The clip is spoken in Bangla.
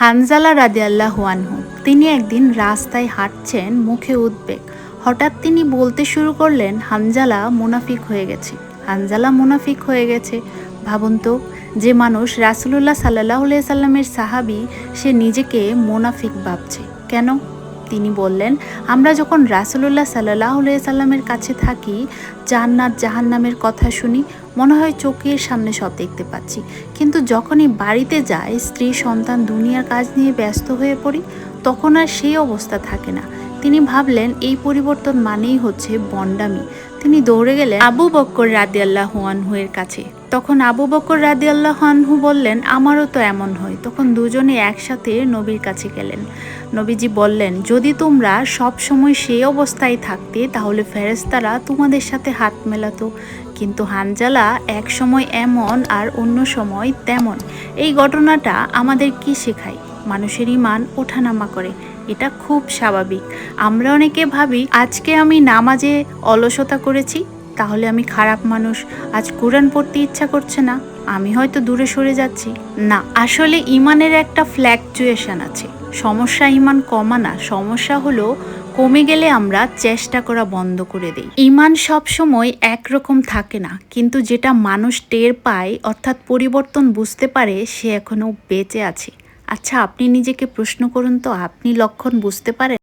হানজালা রাদিয়াল্লাহু আনহু তিনি একদিন রাস্তায় হাঁটছেন, মুখে উদ্বেগ। হঠাৎ তিনি বলতে শুরু করলেন, হানজালা মুনাফিক হয়ে গেছে। হানজালা মুনাফিক হয়ে গেছে। ভাবুন তো, যে মানুষ রাসূলুল্লাহ সাল্লাল্লাহু আলাইহি সাল্লামের সাহাবী, সে নিজেকে মুনাফিক ভাবছে কেন? তিনি বললেন, আমরা যখন রাসূলুল্লাহ সাল্লাল্লাহু আলাইহি সাল্লামের কাছে থাকি, জান্নাত জাহান্নামের কথা শুনি, মনে হয় চোখের সামনে সব দেখতে পাচ্ছি। কিন্তু যখনই বাড়িতে যাই, স্ত্রী সন্তান দুনিয়ার কাজ নিয়ে ব্যস্ত হয়ে পড়ি, তখন আর সেই অবস্থা থাকে না। তিনি ভাবলেন এই পরিবর্তন মানেই হচ্ছে বন্ডামি। তিনি দৌড়ে গেলেন আবু বকর রাদিয়াল্লাহু আনহু এর কাছে। তখন আবু বকর রাদিয়াল্লাহু আনহু বললেন, আমারও তো এমন হয়। তখন দুজনে একসাথে নবীর কাছে গেলেন। নবীজি বললেন, যদি তোমরা সব সময় সেই অবস্থায় থাকতে, তাহলে ফেরেশতারা তোমাদের সাথে হাত মেলাতো। কিন্তু হানজালা এক সময় এমন আর অন্য সময় তেমন। এই ঘটনাটা আমাদের কি শেখায়? মানুষের ঈমান ওঠানামা করে, এটা খুব স্বাভাবিক। আমরা অনেকে ভাবি, আজকে আমি নামাজে অলসতা করেছি, তাহলে আমি খারাপ মানুষ। আজ কোরআন পড়তে ইচ্ছা করছে না, আমি হয়তো দূরে সরে যাচ্ছি। না, আসলে ঈমানের একটা ফ্ল্যাকচুয়েশন আছে। সমস্যা ঈমান কমা না, সমস্যা হলো কমে গেলে আমরা চেষ্টা করা বন্ধ করে দেই। ঈমান সবসময় একরকম থাকে না, কিন্তু যেটা মানুষ টের পায়, অর্থাৎ পরিবর্তন বুঝতে পারে, সে এখনো বেঁচে আছে। আচ্ছা, আপনি নিজেকে প্রশ্ন করুন তো, আপনি লক্ষণ বুঝতে পারেন?